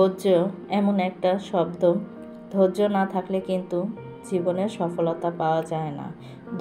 ধৈর্য এমন একটা শব্দ, ধৈর্য না থাকলে কিন্তু জীবনে সফলতা পাওয়া যায় না।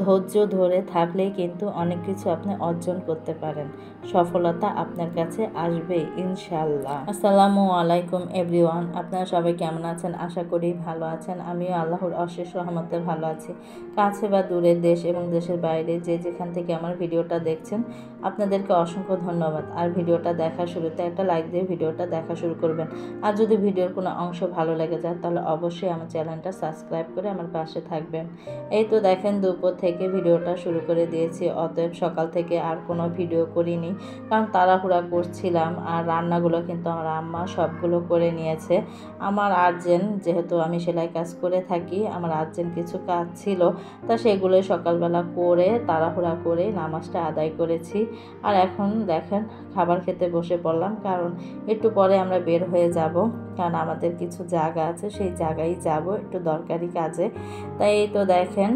ধৈর্য ধরে থাকলেই কিন্তু অনেক কিছু আপনি অর্জন করতে পারেন। সফলতা আপনার কাছে আসবে ইনশাআল্লাহ। আসসালামু আলাইকুম এভরিওয়ান, আপনারা সবাই কেমন আছেন? আশা করি ভালো আছেন। আমিও আল্লাহর অশেষ রহমতে ভালো আছি। কাছে বা দূরে, দেশ এবং দেশের বাইরে যে যেখান থেকে আমার ভিডিওটা দেখছেন, আপনাদেরকে অসংখ্য ধন্যবাদ। আর ভিডিওটা দেখার শুরুতে একটা লাইক দিয়ে ভিডিওটা দেখা শুরু করবেন। আর যদি ভিডিওর কোনো অংশ ভালো লেগে যায় তাহলে অবশ্যই আমার চ্যানেলটা সাবস্ক্রাইব করে আমার পাশে থাকবেন। এই তো দেখেন, দুপুর থেকে ভিডিওটা শুরু করে দিয়েছি। অতএব সকাল থেকে আর কোনো ভিডিও করিনি, কারণ তাড়াহুড়া করছিলাম। আর রান্নাগুলো কিন্তু আমার আম্মা সবগুলো করে নিয়েছে। আমার আর্জেন্ট, যেহেতু আমি সেলাই কাজ করে থাকি, আমার আর্জেন্ট কিছু কাজ ছিল, তা সেগুলো সকালবেলা করে তাড়াহুড়া করে নামাজটা আদায় করেছি। আর এখন দেখেন খাবার খেতে বসে পড়লাম, কারণ একটু পরে আমরা বের হয়ে যাব, কারণ আমাদের কিছু জায়গা আছে, সেই জায়গায় যাব একটু দরকারি কাজে। তাই এই তো দেখেন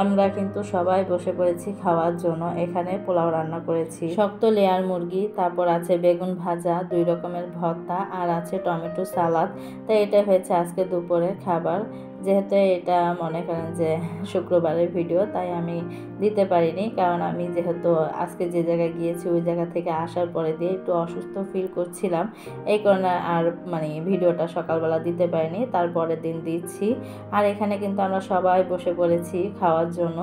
আমরা কিন্তু সবাই বসে পড়েছি খাওয়ার জন্য। এখানে পোলাও রান্না করেছি, শক্ত লেয়ার মুরগি, তারপর আছে বেগুন ভাজা, 2 রকমের ভর্তা, আর আছে টমেটো সালাদ। তাই এটা হয়েছে আজকে দুপুরের খাবার। যেহেতু এটা মনে করেন যে শুক্রবারের ভিডিও, তাই আমি দিতে পারিনি, কারণ আমি যেহেতু আজকে যে জায়গায় গিয়েছি ওই জায়গা থেকে আসার পরে দিয়ে একটু অসুস্থ ফিল করছিলাম, এই কারণে আর ভিডিওটা সকালবেলা দিতে পারিনি, তারপরের দিন দিচ্ছি। আর এখানে কিন্তু আমরা সবাই বসে পড়েছি খাওয়ার জন্য।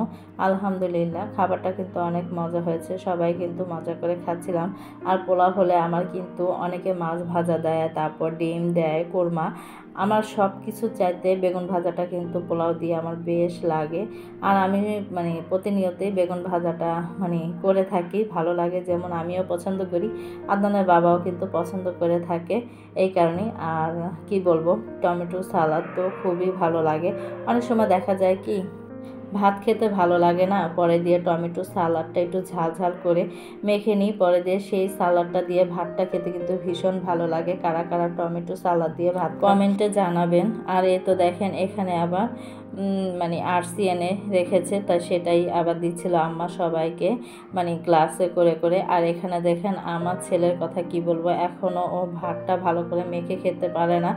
আলহামদুলিল্লাহ খাবারটা কিন্তু অনেক মজা হয়েছে, সবাই কিন্তু মজা করে খাচ্ছিলাম। আর পোলাও হলে আমার কিন্তু অনেকে মাছ ভাজা দেয়, তারপর ডিম দেয়, কোরমা। আমার সব কিছু চাইতে বেগুন ভাজাটা কিন্তু পোলাও দিয়ে আমার বেশ লাগে। আর আমি প্রতিনিয়তই বেগুন ভাজাটা করে থাকি, ভালো লাগে, যেমন আমিও পছন্দ করি, আদনানের বাবাও কিন্তু পছন্দ করে থাকে, এই কারণেই। আর কি বলবো, টমেটো সালাদ তো খুবই ভালো লাগে। অনেক সময় দেখা যায় কি ভাত খেতে ভালো লাগে না, পরে দিয়ে টমেটো সালাডটা একটু ঝাল ঝাল করে মেখে নিই, পরে দিয়ে সেই সালাডটা দিয়ে ভাতটা খেতে কিন্তু ভীষণ ভালো লাগে। কারা কারা টমেটো সালাদ দিয়ে ভাত কমেন্টে জানাবেন। আর এই তো দেখেন এখানে আবার আরসি এনে রেখেছে, তা সেটাই আবার দিচ্ছিল আম্মা সবাইকে গ্লাসে করে করে। আর এখানে দেখেন আমার ছেলের কথা কি বলবো, এখনও ও ভাতটা ভালো করে মেখে খেতে পারে না।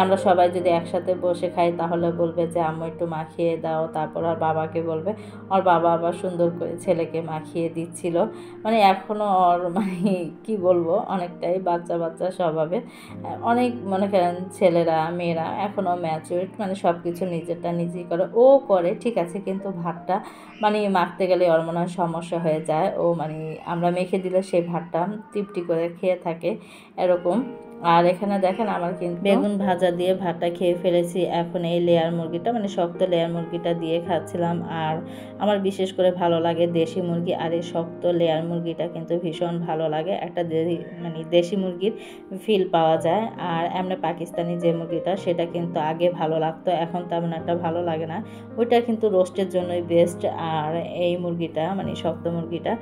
আমরা সবাই যদি একসাথে বসে খাই তাহলে বলবে যে আম্মু একটু মাখিয়ে দাও, তারপর আর বাবাকে বলবে, ওর বাবা আবার সুন্দর করে ছেলেকে মাখিয়ে দিচ্ছিল। এখনও ওর কি বলবো, অনেকটাই বাচ্চা বাচ্চা স্বভাবের। অনেক মনে করেন ছেলেরা মেয়েরা এখনও ম্যাচিউরড, সব কিছু নিজেরটা নিজেই করে, ও করে ঠিক আছে, কিন্তু ভাতটা মাখতে গেলে ওর মনে হয় সমস্যা হয়ে যায়। ও আমরা মেখে দিলে সেই ভাতটা তৃপ্তি করে খেয়ে থাকে, এরকম। আর এখানে দেখেন আমার কিন্তু বেগুন ভাজা দিয়ে ভাতটা খেয়ে ফেলেছি। এখন এই লেয়ার মুরগিটা শক্ত লেয়ার মুরগিটা দিয়ে খাচ্ছিলাম। আর আমার বিশেষ করে ভালো লাগে দেশি মুরগি, আর এই শক্ত লেয়ার মুরগিটা কিন্তু ভীষণ ভালো লাগে, একটা দেশি মুরগির ফিল পাওয়া যায়। আর এমনি পাকিস্তানি যে মুরগিটা সেটা কিন্তু আগে ভালো লাগতো, এখন তেমন একটা ভালো লাগে না, ওইটা কিন্তু রোস্টের জন্যই বেস্ট। আর এই মুরগিটা শক্ত মুরগিটা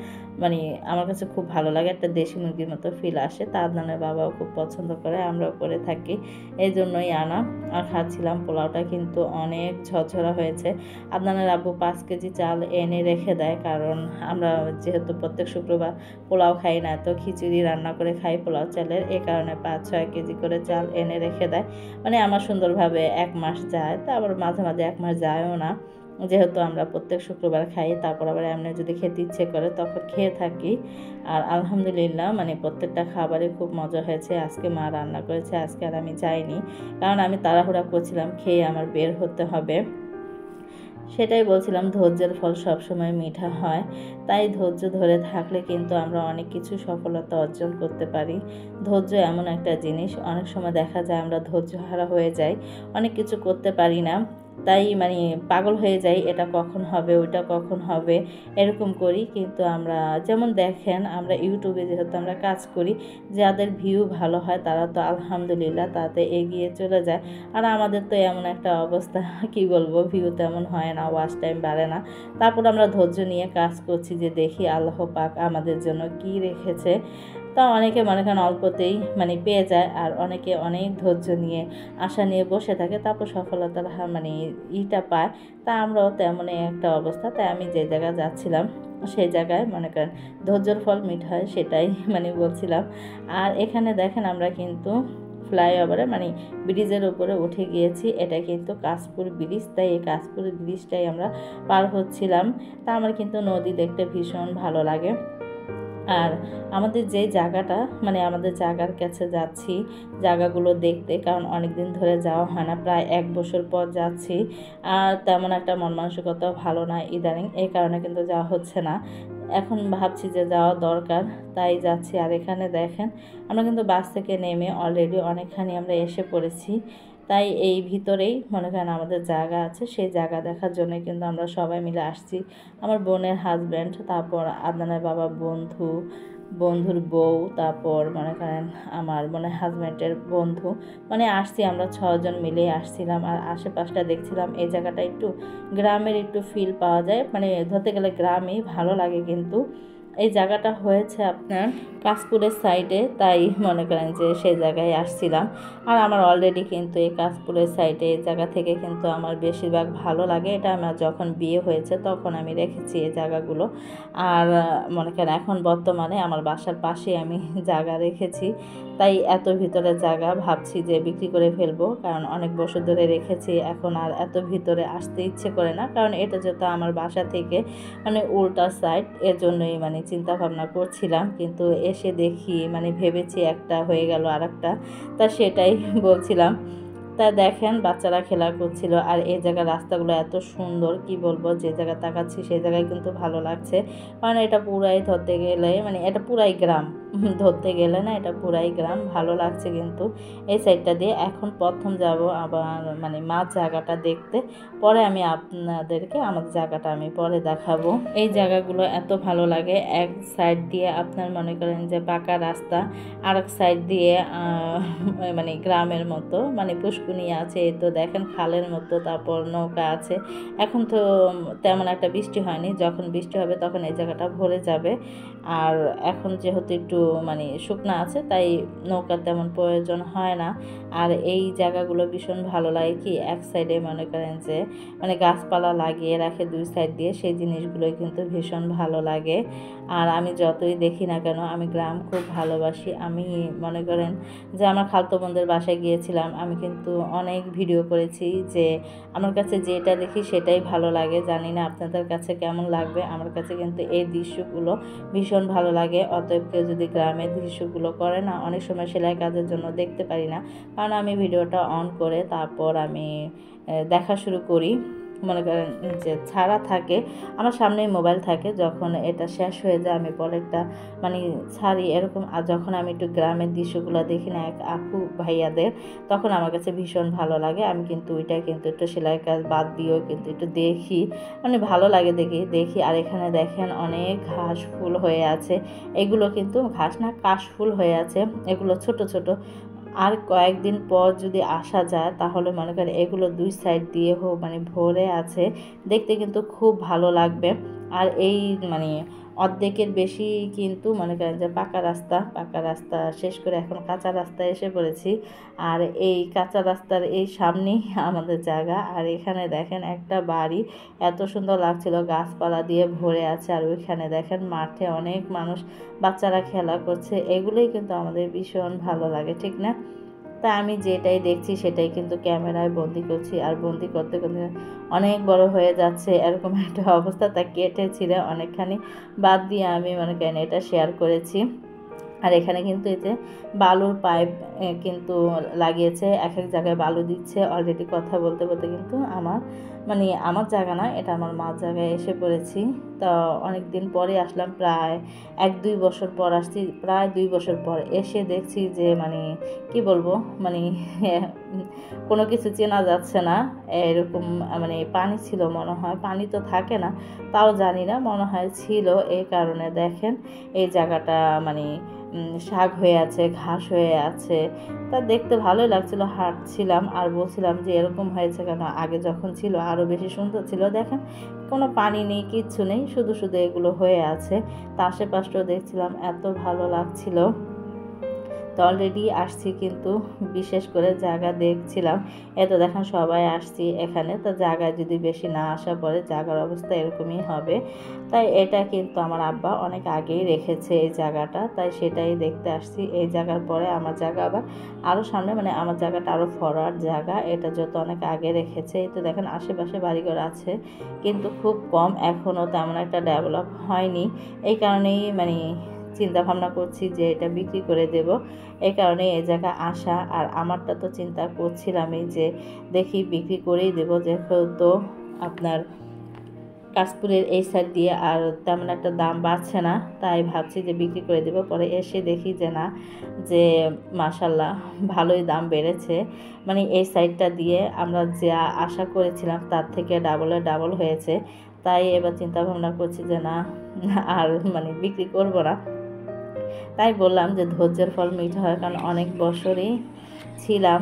আমার কাছে খুব ভালো লাগে, একটা দেশি মুরগির মতো ফিল আসে। তা আদনানের বাবাও খুব পছন্দ করে, আমরাও করে থাকি, এই জন্যই আনা। আর খাচ্ছিলাম। পোলাওটা কিন্তু অনেক ঝরঝরা হয়েছে। আদনানের আব্বু 5 কেজি চাল এনে রেখে দেয়, কারণ আমরা যেহেতু প্রত্যেক শুক্রবার পোলাও খাই না, তো খিচুড়ি রান্না করে খাই পোলাও চালের, এই কারণে 5-6 কেজি করে চাল এনে রেখে দেয়। আমার সুন্দরভাবে 1 মাস যায়, তা আবার মাঝে মাঝে 1 মাস যায়ও না, যেহেতু আমরা প্রত্যেক শুক্রবার খাই। তারপর আবার এমনি যদি খেতে ইচ্ছে করে তখন খেয়ে থাকি। আর আলহামদুলিল্লাহ প্রত্যেকটা খাবারে খুব মজা হয়েছে। আজকে মা রান্না করেছে, আজকে আর আমি যাইনি, কারণ আমি তাড়াহুড়া করছিলাম, খেয়ে আমার বের হতে হবে। সেটাই বলছিলাম, ধৈর্যের ফল সবসময় মিঠা হয়। তাই ধৈর্য ধরে থাকলে কিন্তু আমরা অনেক কিছু সফলতা অর্জন করতে পারি। ধৈর্য এমন একটা জিনিস, অনেক সময় দেখা যায় আমরা ধৈর্যহারা হয়ে যাই, অনেক কিছু করতে পারি না, তাই পাগল হয়ে যাই, এটা কখন হবে ওইটা কখন হবে এরকম করি। কিন্তু আমরা যেমন দেখেন, আমরা ইউটিউবে যেহেতু আমরা কাজ করি, যাদের ভিউ ভালো হয় তারা তো আলহামদুলিল্লাহ তাতে এগিয়ে চলে যায়। আর আমাদের তো এমন একটা অবস্থা, কি বলবো, ভিউ তেমন হয় না, ওয়াচ টাইম বাড়ে না। তারপর আমরা ধৈর্য নিয়ে কাজ করছি, যে দেখি আল্লাহ পাক আমাদের জন্য কি রেখেছে। তা অনেকে মনে করেন অল্পতেই পেয়ে যায়, আর অনেকে অনেক ধৈর্য নিয়ে আশা নিয়ে বসে থাকে, তারপর সফলতার ইটা পায়। তা আমরাও তেমনই একটা অবস্থা। তাই আমি যে জায়গায় যাচ্ছিলাম সেই জায়গায় মনে করেন ধৈর্যের ফল মিঠা হয়, সেটাই বলছিলাম। আর এখানে দেখেন আমরা কিন্তু ফ্লাইওভারে মানে ব্রিজের উপরে উঠে গিয়েছি। এটা কিন্তু কাশপুর ব্রিজ, তাই এই কাশপুর ব্রিজটাই আমরা পার হচ্ছিলাম। তা আমার কিন্তু নদী দেখতে ভীষণ ভালো লাগে। আর আমাদের যে জায়গাটা মানে আমাদের জায়গার কাছে যাচ্ছি জায়গাগুলো দেখতে, কারণ অনেক দিন ধরে যাওয়া হয় না, প্রায় 1 বছর পর যাচ্ছি। আর তেমন একটা মন মানসিকতাও ভালো না ইদানিং, এই কারণে কিন্তু যাওয়া হচ্ছে না। এখন ভাবছি যে যাওয়া দরকার, তাই যাচ্ছি। আর এখানে দেখেন আমরা কিন্তু বাস থেকে নেমে অলরেডি অনেকখানি আমরা এসে পড়েছি। তাই এই ভিতরেই মনে করেন আমাদের জায়গা আছে, সেই জায়গা দেখার জন্য কিন্তু আমরা সবাই মিলে আসছি। আমার বোনের হাজব্যান্ড, তারপর আদনানের বাবা, বন্ধুর বউ, তারপর মনে করেন আমার বোনের হাজব্যান্ডের বন্ধু, মানে আসছি আমরা 6 জন মিলেই আসছিলাম। আর আশেপাশটা দেখছিলাম, এই জায়গাটা একটু গ্রামের একটু ফিল পাওয়া যায়, মানে ধরতে গেলে গ্রামই ভালো লাগে। কিন্তু এই জায়গাটা হয়েছে আপনার কাশপুরের সাইডে, তাই মনে করেন যে সেই জায়গায় আসছিলাম। আর আমার অলরেডি কিন্তু এই কাশপুরের সাইডে এই জায়গা থেকে কিন্তু আমার বেশিরভাগ ভালো লাগে। এটা আমার যখন বিয়ে হয়েছে তখন আমি রেখেছি এই জায়গাগুলো। আর মনে করেন এখন বর্তমানে আমার বাসার পাশে আমি জায়গা রেখেছি, তাই এত ভিতরে জায়গা ভাবছি যে বিক্রি করে ফেলবো, কারণ অনেক বছর ধরে রেখেছি। এখন আর এত ভিতরে আসতে ইচ্ছে করে না, কারণ এটা যেহেতু আমার বাসা থেকে মানে উল্টা সাইড, এর জন্যই মানে চিন্তা ভাবনা করছিলাম। কিন্তু এসে দেখি মানে ভেবেছি একটা হয়ে গেল আর একটা, তা সেটাই বলছিলাম। তা দেখেন বাচ্চারা খেলা করছিল। আর এই জায়গার রাস্তাগুলো এত সুন্দর, কি বলবো, যে জায়গায় তাকাচ্ছি সেই জায়গায় কিন্তু ভালো লাগছে। কারণ এটা পুরাই ধরতে গেলে মানে এটা পুরাই গ্রাম, ধরতে গেলে না, এটা পুরাই গ্রাম। ভালো লাগছে কিন্তু এই সাইডটা দিয়ে। এখন প্রথম যাব আবার মানে মাছ জায়গাটা দেখতে, পরে আমি আপনাদেরকে আমার জায়গাটা আমি পরে দেখাবো। এই জায়গাগুলো এত ভালো লাগে, এক সাইড দিয়ে আপনার মনে করেন যে পাকা রাস্তা, আর এক সাইড দিয়ে মানে গ্রামের মতো মানে পুষ্কুনি আছে, এই তো দেখেন খালের মতো, তারপর নৌকা আছে। এখন তো তেমন একটা বৃষ্টি হয়নি, যখন বৃষ্টি হবে তখন এই জায়গাটা ভরে যাবে। আর এখন যেহেতু একটু মানে শুকনা আছে, তাই নৌকার তেমন প্রয়োজন হয় না। আর এই জায়গাগুলো ভীষণ ভালো লাগে, কি এক সাইডে মনে করেন যে মানে গাছপালা লাগিয়ে রাখে 2 সাইড দিয়ে, সেই জিনিসগুলোই কিন্তু ভীষণ ভালো লাগে। আর আমি যতই দেখি না কেন আমি গ্রাম খুব ভালোবাসি। আমি মনে করেন যে আমার খালতো বোনদের বাসায় গিয়েছিলাম, আমি কিন্তু অনেক ভিডিও করেছি যে আমার কাছে যেটা দেখি সেটাই ভালো লাগে। জানি না আপনাদের কাছে কেমন লাগবে, আমার কাছে কিন্তু এই দৃশ্যগুলো ভীষণ ভালো লাগে। অতএব কেউ যদি গ্রামের দৃশ্যগুলো করে না, অনেক সময় সেলাই কাজের জন্য দেখতে পারি না, কারণ আমি ভিডিওটা অন করে তারপর আমি দেখা শুরু করি। মনে করেন যে ছাড়া থাকে আমার সামনেই মোবাইল থাকে, যখন এটা শেষ হয়ে যায় আমি পরেরটা মানে ছাড়ি এরকম। আর যখন আমি একটু গ্রামের দৃশ্যগুলো দেখি না এক আপু ভাইয়াদের, তখন আমার কাছে ভীষণ ভালো লাগে। আমি কিন্তু ওইটাই কিন্তু একটু সেলাই কাজ বাদ দিয়েও কিন্তু একটু দেখি, মানে ভালো লাগে দেখি। আর এখানে দেখেন অনেক ঘাস ফুল হয়ে আছে, এগুলো কিন্তু ঘাস না কাশ ফুল হয়ে আছে, এগুলো ছোট ছোট। আর কয়েকদিন পর যদি আসা যায় তাহলে মনে করেন এগুলো 2 সাইড দিয়ে হোক মানে ভরে আছে, দেখতে কিন্তু খুব ভালো লাগবে। আর এই মানে অর্ধেকের বেশি কিন্তু মনে করেন যে পাকা রাস্তা শেষ করে এখন কাঁচা রাস্তায় এসে পড়েছি। আর এই কাঁচা রাস্তার এই সামনেই আমাদের জায়গা। আর এখানে দেখেন একটা বাড়ি, এত সুন্দর লাগছিল, গাছপালা দিয়ে ভরে আছে। আর ওইখানে দেখেন মাঠে অনেক মানুষ, বাচ্চারা খেলা করছে, এগুলোই কিন্তু আমাদের ভীষণ ভালো লাগে, ঠিক না? তা আমি যেটাই দেখছি সেটাই কিন্তু ক্যামেরায় বন্দি করছি। আর বন্দি করতে করতে অনেক বড় হয়ে যাচ্ছে এরকম একটা অবস্থা, তা কেটেছিল অনেকখানি, বাদ দিয়ে আমি মনে করেন এটা শেয়ার করেছি। আর এখানে কিন্তু এই যে বালুর পাইপ কিন্তু লাগিয়েছে, এক এক জায়গায় বালু দিচ্ছে। অলরেডি কথা বলতে বলতে কিন্তু মানে আমার জায়গা না, এটা আমার মার জায়গায় এসে পড়েছি। তো অনেক দিন পরে আসলাম, প্রায় 1-2 বছর পর আসছি, প্রায় 2 বছর পর এসে দেখছি যে মানে কি বলবো মানে কোনো কিছু চেনা যাচ্ছে না এরকম। মানে পানি ছিল মনে হয়, পানি তো থাকে না, তাও জানি না, মনে হয় ছিল। এই কারণে দেখেন এই জায়গাটা মানে শাক হয়ে আছে, ঘাস হয়ে আছে, তা দেখতে ভালোই লাগছিল। হাঁটছিলাম আর বলছিলাম যে এরকম হয়েছে কেন, আগে যখন ছিল আরও বেশি সুন্দর ছিল। দেখেন কোনো পানি নেই, কিচ্ছু নেই, শুধু এগুলো হয়ে আছে। তা আশেপাশটাও দেখছিলাম, এত ভালো লাগছিল। তো অলরেডি আসছি, কিন্তু বিশেষ করে জায়গা দেখছিলাম। তো দেখেন সবাই আসছি এখানে, তো জায়গায় যদি বেশি না আসা পড়ে জায়গার অবস্থা এরকমই হবে। তাই এটা কিন্তু আমার আব্বা অনেক আগেই রেখেছে এই জায়গাটা, তাই সেটাই দেখতে আসছি। এই জায়গার পরে আমার জায়গা আবার আরও সামনে, মানে আমার জায়গাটা আরও ফরওয়ার্ড জায়গা, এটা যত অনেক আগে রেখেছে। এই তো দেখেন আশেপাশে বাড়িঘর আছে, কিন্তু খুব কম, এখনও তেমন একটা ডেভেলপ হয়নি। এই কারণেই মানে চিন্তা ভাবনা করছি যে এটা বিক্রি করে দেব। এই কারণে এই জায়গায় আসা। আর আমারটা তো চিন্তা করছিলামই যে দেখি বিক্রি করেই দেবো, যেহেতু আপনার কাশপুরের এই সাইড দিয়ে আর তেমন একটা দাম বাড়ছে না, তাই ভাবছি যে বিক্রি করে দেবো। পরে এসে দেখি যে না, যে মাশাল্লাহ ভালোই দাম বেড়েছে। মানে এই সাইডটা দিয়ে আমরা যা আশা করেছিলাম তার থেকে ডাবল হয়েছে। তাই এবার চিন্তা ভাবনা করছি যে না, আর মানে বিক্রি করব না। তাই বললাম যে ধৈর্যের ফল মিঠা হয়, কারণ অনেক বছরই ছিলাম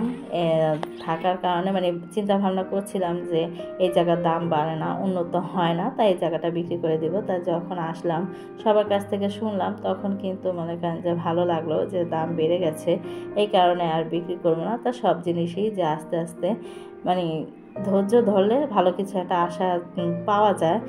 থাকার কারণে মানে চিন্তা ভাবনা করছিলাম যে এই জায়গার দাম বাড়ে না, উন্নত হয় না, তাই এই জায়গাটা বিক্রি করে দিব। তাই যখন আসলাম সবার কাছ থেকে শুনলাম, তখন কিন্তু মনে করেন যে ভালো লাগলো যে দাম বেড়ে গেছে, এই কারণে আর বিক্রি করবো না। তা সব জিনিসই যে আস্তে আস্তে মানে ধৈর্য ধরলে ভালো কিছু একটা আশা পাওয়া যায়।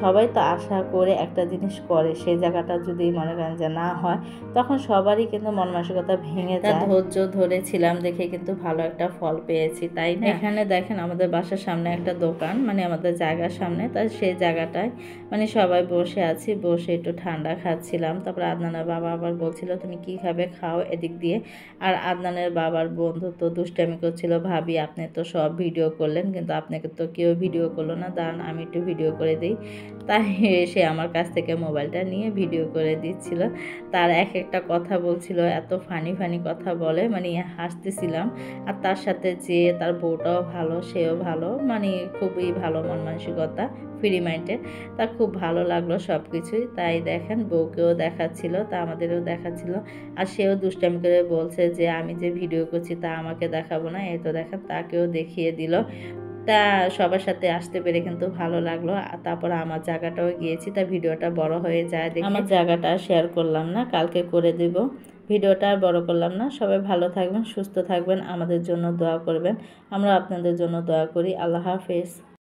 সবাই তো আশা করে একটা জিনিস করে, সেই জায়গাটা যদি মনে করেন যে না হয়, তখন সবারই কিন্তু মন মানসিকতা ভেঙে যায়। ধৈর্য ধরেছিলাম দেখে কিন্তু ভালো একটা ফল পেয়েছি, তাই না? এখানে দেখেন আমাদের বাসার সামনে একটা দোকান, মানে আমাদের জায়গার সামনে, তাই সেই জায়গাটায় মানে সবাই বসে আছি, বসে একটু ঠান্ডা খাচ্ছিলাম। তারপর আদনানের বাবা আবার বলছিল তুমি কি খাবে খাও এদিক দিয়ে। আর আদনানের বাবার বন্ধু তো দুষ্টামি করছিল, ভাবি আপনি তো সব ভিডিও করলেন, কিন্তু আপনাকে তো কেউ ভিডিও করলো না, দাঁড়ান আমি একটু ভিডিও করে দিই। তাই সে আমার কাছ থেকে মোবাইলটা নিয়ে ভিডিও করে দিচ্ছিল। তার এক একটা কথা বলছিল, এত ফানি কথা বলে, মানে হাসতেছিলাম। আর তার সাথে যে তার বউটাও ভালো, সেও ভালো, মানে খুবই ভালো মন মানসিকতা, ফ্রি মাইন্ডের। তার খুব ভালো লাগলো সব কিছুই। তাই দেখেন বউকেও দেখাচ্ছিল, তা আমাদেরও দেখাচ্ছিল। আর সেও দুষ্টামি করে বলছে যে আমি যে ভিডিও করছি তা আমাকে দেখাবো না, এই তো দেখেন তাকেও দেখিয়ে দিল। তা সবার সাথে আসতে পেরে কিন্তু ভালো লাগলো। আর তারপর আমার জায়গাটাও গিয়েছি, তা ভিডিওটা বড় হয়ে যায় দেখে আমার জায়গাটা শেয়ার করলাম না, কালকে করে দেব। ভিডিওটা আর বড় করলাম না। সবাই ভালো থাকবেন, সুস্থ থাকবেন, আমাদের জন্য দোয়া করবেন, আমরা আপনাদের জন্য দোয়া করি। আল্লাহ হাফেজ।